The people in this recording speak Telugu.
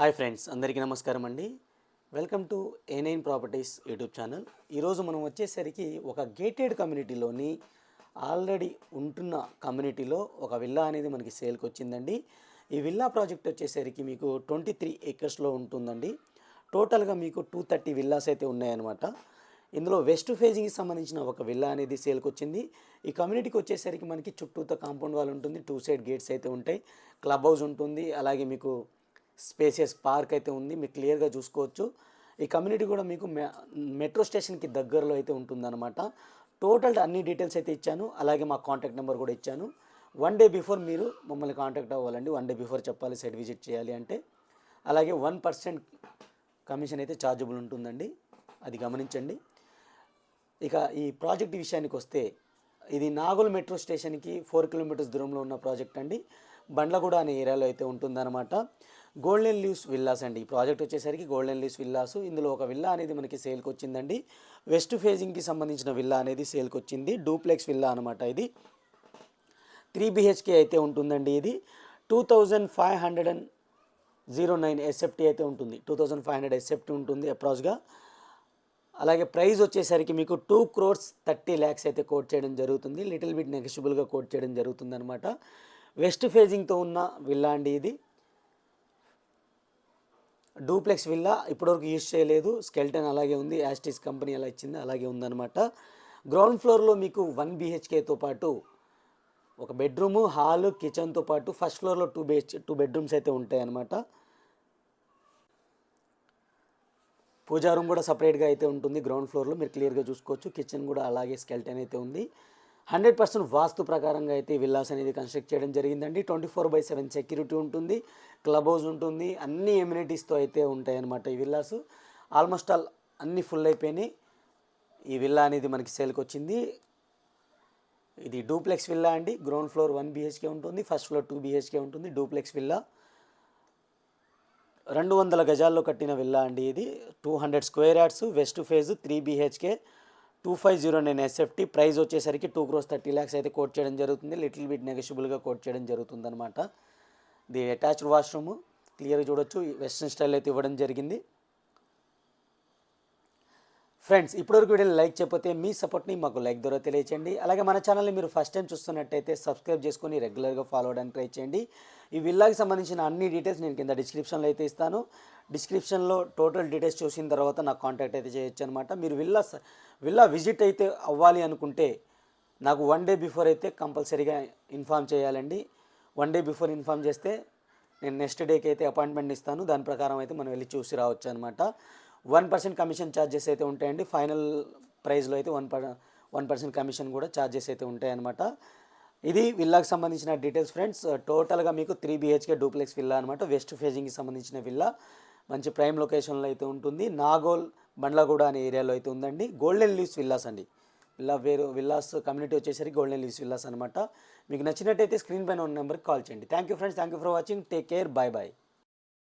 హాయ్ ఫ్రెండ్స్, అందరికీ నమస్కారం అండి. Welcome to A9 properties YouTube channel. ఈరోజు మనం వచ్చేసరికి ఒక గేటెడ్ కమ్యూనిటీలోని ఆల్రెడీ ఉంటున్న కమ్యూనిటీలో ఒక విల్లా అనేది మనకి సేల్కి వచ్చిందండి. ఈ విల్లా ప్రాజెక్ట్ వచ్చేసరికి మీకు 23 ఏకర్స్లో ఉంటుందండి. టోటల్గా మీకు 230 విల్లాస్ అయితే ఉన్నాయన్నమాట. ఇందులో వెస్ట్ ఫేజింగ్కి సంబంధించిన ఒక విల్లా అనేది సేల్కి వచ్చింది. ఈ కమ్యూనిటీకి వచ్చేసరికి మనకి చుట్టూతో కాంపౌండ్ వాల్ ఉంటుంది, 2 సైడ్ గేట్స్ అయితే ఉంటాయి, క్లబ్ హౌస్ ఉంటుంది, అలాగే మీకు స్పేసియస్ పార్క్ అయితే ఉంది. మీకు క్లియర్గా చూసుకోవచ్చు. ఈ కమ్యూనిటీ కూడా మీకు మెట్రో స్టేషన్కి దగ్గరలో అయితే ఉంటుందన్నమాట. టోటల్ అన్ని డీటెయిల్స్ అయితే ఇచ్చాను, అలాగే మా కాంటాక్ట్ నెంబర్ కూడా ఇచ్చాను. 1 డే బిఫోర్ మీరు మమ్మల్ని కాంటాక్ట్ అవ్వాలండి. 1 డే బిఫోర్ చెప్పాలి సైట్ విజిట్ చేయాలి అంటే. అలాగే 1% కమిషన్ అయితే ఛార్జబుల్ ఉంటుందండి, అది గమనించండి. ఇక ఈ ప్రాజెక్ట్ విషయానికి వస్తే, ఇది నాగోల్ మెట్రో స్టేషన్కి 4 కిలోమీటర్స్ దూరంలో ఉన్న ప్రాజెక్ట్ అండి. బండ్లగూడ అనే ఏరియాలో అయితే ఉంటుందన్నమాట. గోల్డెన్ లీవ్స్ విల్లాస్ అండి. ఈ ప్రాజెక్ట్ వచ్చేసరికి గోల్డెన్ లీవ్స్ విల్లాస్. ఇందులో ఒక విల్లా అనేది మనకి సేల్కి వచ్చిందండి. వెస్ట్ ఫేజింగ్కి సంబంధించిన విల్లా అనేది సేల్కి వచ్చింది. డూప్లెక్స్ విల్లా అనమాట. ఇది 3 BHK అయితే ఉంటుందండి. ఇది 2509 SFT అయితే ఉంటుంది. 2500 SFT ఉంటుంది అప్రాక్స్గా. అలాగే ప్రైస్ వచ్చేసరికి మీకు 2,30,00,000 అయితే కోట్ చేయడం జరుగుతుంది. లిటిల్ బిట్ నెగోషియబుల్గా కోట్ చేయడం జరుగుతుంది అనమాట. వెస్ట్ ఫేజింగ్తో ఉన్న విల్లా అండి ఇది. డూప్లెక్స్ విల్లా ఇప్పటివరకు యూజ్ చేయలేదు. స్కెల్టన్ అలాగే ఉంది, యాస్టిస్ కంపెనీ ఎలా ఇచ్చింది అలాగే ఉందన్నమాట. గ్రౌండ్ ఫ్లోర్లో మీకు 1 BHKతో పాటు ఒక బెడ్రూము, హాల్, కిచెన్తో పాటు ఫస్ట్ ఫ్లోర్లో 2 బెడ్రూమ్స్ అయితే ఉంటాయి అన్నమాట. పూజా రూమ్ కూడా సపరేట్గా అయితే ఉంటుంది గ్రౌండ్ ఫ్లోర్లో, మీరు క్లియర్గా చూసుకోవచ్చు. కిచెన్ కూడా అలాగే స్కెల్టన్ అయితే ఉంది. 100% వాస్తు ప్రకారంగా అయితే విల్లాస్ అనేది కన్స్ట్రక్ట్ చేయడం జరిగిందండి. 24/7 సెక్యూరిటీ ఉంటుంది, క్లబ్ హౌస్ ఉంటుంది, అన్ని ఎమ్యూనిటీస్తో అయితే ఉంటాయి అన్నమాట ఈ విల్లాస్. ఆల్మోస్ట్ ఆల్ అన్ని ఫుల్ అయిపోయినాయి. ఈ విల్లా అనేది మనకి సేల్కి వచ్చింది. ఇది డూప్లెక్స్ విల్లా అండి. గ్రౌండ్ ఫ్లోర్ 1 BHK ఉంటుంది, ఫస్ట్ ఫ్లోర్ 2 BHK ఉంటుంది. డూప్లెక్స్ విల్లా 200 గజాల్లో కట్టిన విల్లా అండి. ఇది 200 square yards, west phase, 3 BHK, 2509 SFT. Price వచ్చేసరికి 2,30,00,000 అయితే కోట్ చేయడం జరుగుతుంది. లిటిల్ బిట్ నెగోషియబుల్గా కోట్ చేయడం జరుగుతుంది అనమాట. ఇది అటాచ్డ్ వాష్రూమ్, క్లియర్గా చూడొచ్చు. వెస్ట్రన్ స్టైల్ అయితే ఇవ్వడం జరిగింది. ఫ్రెండ్స్, ఇప్పటివరకు వీడియోని లైక్ చేయకపోతే మీ సపోర్ట్ని మాకు లైక్ ద్వారా తెలియచేయండి. అలాగే మన ఛానల్ని మీరు ఫస్ట్ టైం చూస్తున్నట్టయితే సబ్స్క్రైబ్ చేసుకొని రెగ్యులర్గా ఫాలో అవ్వడానికి ట్రై చేయండి. ఈ విల్లాకి సంబంధించిన అన్ని డీటెయిల్స్ నేను కింద డిస్క్రిప్షన్లో అయితే ఇస్తాను. డిస్క్రిప్షన్లో టోటల్ డీటెయిల్స్ చూసిన తర్వాత నాకు కాంటాక్ట్ అయితే చేయొచ్చు అనమాట. మీరు విల్లా విజిట్ అయితే అవ్వాలి అనుకుంటే నాకు 1 డే బిఫోర్ అయితే కంపల్సరీగా ఇన్ఫామ్ చేయాలండి. 1 డే బిఫోర్ ఇన్ఫామ్ చేస్తే నేను నెక్స్ట్ డేకి అయితే అపాయింట్మెంట్ ఇస్తాను. దాని ప్రకారం అయితే మనం వెళ్ళి చూసి రావచ్చు అనమాట. 1% కమిషన్ ఛార్జెస్ అయితే ఉంటాయండి. ఫైనల్ ప్రైస్లో అయితే 1% కమిషన్ కూడా ఛార్జెస్ అయితే ఉంటాయన్నమాట. ఇది విల్లాకి సంబంధించిన డీటెయిల్స్ ఫ్రెండ్స్. టోటల్గా మీకు 3 BHK డూప్లెక్స్ విల్లా అనమాట. వెస్ట్ ఫేజింగ్కి సంబంధించిన విల్లా, మంచి ప్రైమ్ లొకేషన్లో అయితే ఉంటుంది. నాగోల్, బండ్లగూడ అనే ఏరియాలో అయితే ఉందండి. గోల్డెన్ లీవ్స్ విల్లాస్ అండి. విల్లాస్ కమ్యూనిటీ వచ్చేసరికి గోల్డెన్ లీవ్స్ విల్లాస్ అనమాట. మీకు నచ్చినట్టయితే స్క్రీన్ పైన ఉన్న నెంబర్కి కాల్ చేయండి. Thank you friends, thank you for watching. Take care, bye bye.